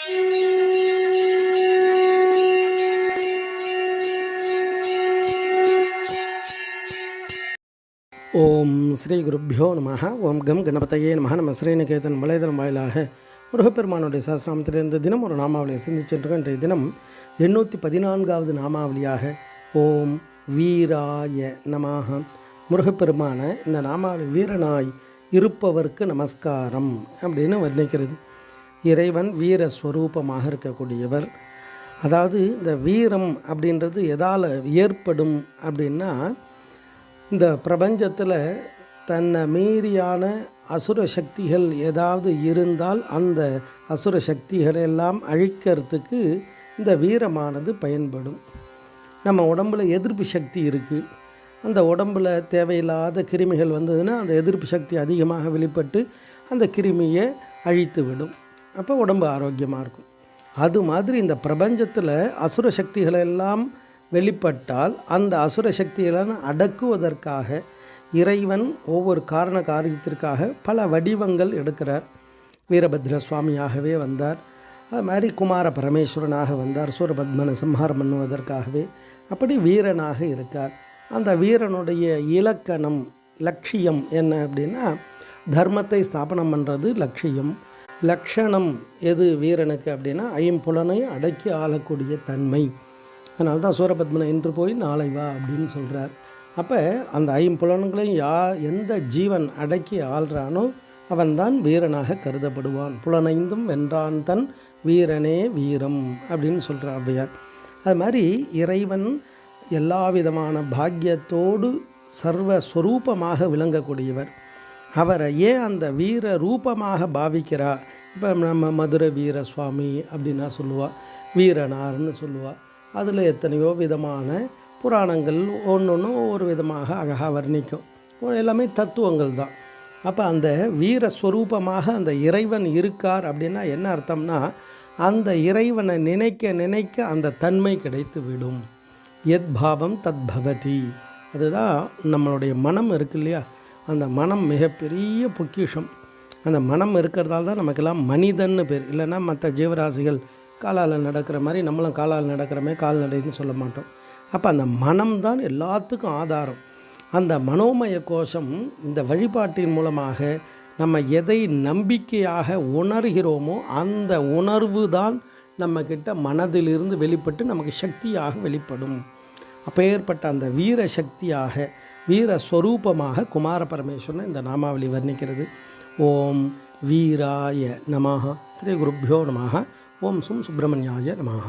ஓம் ஸ்ரீ குருப்பியோ நமः. ஓம் கம் கணபதையே நமः. நம்ம ஸ்ரீநிகேதன் வலைதளம் வாயிலாக முருகப்பெருமானுடைய சஹஸ்ரநாமத்திலிருந்து தினம் ஒரு நாமாவளியை சிந்திச்சுருக்கோம். இன்றைய தினம் 814வது நாமாவளியாக ஓம் வீராய நமः. முருகப்பெருமான இந்த நாமாவளி வீரனாய் இருப்பவர்க்கு நமஸ்காரம் அப்படின்னு வர்ணிக்கிறது. இறைவன் வீரஸ்வரூபமாக இருக்கக்கூடியவர். அதாவது இந்த வீரம் அப்படின்றது எதால் ஏற்படும் அப்படின்னா, இந்த பிரபஞ்சத்தில் தன்னை மீறியான அசுர சக்திகள் ஏதாவது இருந்தால் அந்த அசுர சக்திகளெல்லாம் அழிக்கிறதுக்கு இந்த வீரமானது பயன்படும். நம்ம உடம்பில் எதிர்ப்பு சக்தி இருக்குது. அந்த உடம்பில் தேவையில்லாத கிருமிகள் வந்ததுன்னா அந்த எதிர்ப்பு சக்தி அதிகமாக வெளிப்பட்டு அந்த கிருமியை அழித்து விடும். அப்போ உடம்பு ஆரோக்கியமாக இருக்கும். அது மாதிரி இந்த பிரபஞ்சத்தில் அசுர சக்திகளெல்லாம் வெளிப்பட்டால் அந்த அசுர சக்திகளை அடக்குவதற்காக இறைவன் ஒவ்வொரு காரண காரியத்திற்காக பல வடிவங்கள் எடுக்கிறார். வீரபத்ர சுவாமியாகவே வந்தார். அது மாதிரி குமார பரமேஸ்வரனாக வந்தார், சூரபத்மனை சம்ஹாரம் பண்ணுவதற்காகவே. அப்படி வீரனாக இருக்கார். அந்த வீரனுடைய இலக்கணம் லட்சியம் என்ன அப்படின்னா, தர்மத்தை ஸ்தாபனம் பண்ணுறது லட்சியம். லக்ஷணம் எது வீரனுக்கு அப்படின்னா, ஐம்புலனை அடக்கி ஆளக்கூடிய தன்மை. அதனால தான் சூரபத்மனை இன்று போய் நாளை வா அப்படின்னு சொல்கிறார். அப்போ அந்த ஐம்புலன்களையும் எந்த ஜீவன் அடக்கி ஆள்றானோ அவன்தான் வீரனாக கருதப்படுவான். புலனைந்தும் வென்றான் தன் வீரனே வீரம் அப்படின்னு சொல்கிற ஔவையார். அது மாதிரி இறைவன் எல்லா விதமான பாக்கியத்தோடு சர்வஸ்வரூபமாக விளங்கக்கூடியவர். அவரை ஏன் அந்த வீர ரூபமாக பாவிக்கிறா? இப்போ நம்ம மதுரை வீர சுவாமி அப்படின்னா சொல்லுவாள், வீரனார்னு சொல்லுவாள். அதில் எத்தனையோ விதமான புராணங்கள் ஒன்று ஒவ்வொரு விதமாக அழகாக வர்ணிக்கும். எல்லாமே தத்துவங்கள் தான். அப்போ அந்த வீரஸ்வரூபமாக அந்த இறைவன் இருக்கார் அப்படின்னா என்ன அர்த்தம்னா, அந்த இறைவனை நினைக்க நினைக்க அந்த தன்மை கிடைத்து விடும். எத் பாவம் தத் பவதி. அதுதான் நம்மளுடைய மனம் இருக்கு இல்லையா, அந்த மனம் மிகப்பெரிய பொக்கிஷம். அந்த மனம் இருக்கிறதால தான் நமக்கெல்லாம் மனிதன்னு பேர். இல்லைன்னா மற்ற ஜீவராசிகள் காலால் நடக்கிற மாதிரி நம்மளும் காலால் நடக்கிறமே கால்நடைன்னு சொல்ல மாட்டோம். அப்போ அந்த மனம்தான் எல்லாத்துக்கும் ஆதாரம். அந்த மனோமய கோஷம் இந்த வழிபாட்டின் மூலமாக நம்ம எதை நம்பிக்கையாக உணர்கிறோமோ அந்த உணர்வு தான் நம்மக்கிட்ட மனதிலிருந்து வெளிப்பட்டு நமக்கு சக்தியாக வெளிப்படும். அப்போ ஏற்பட்ட அந்த வீர சக்தியாக வீரஸ்வரூபமாக குமார பரமேஸ்வரன் இந்த நாமாவளி வர்ணிக்கிறது. ஓம் வீராய நமः. ஸ்ரீ குருப்பியோ நமः. ஓம் சும் சுப்பிரமணியாய நமः.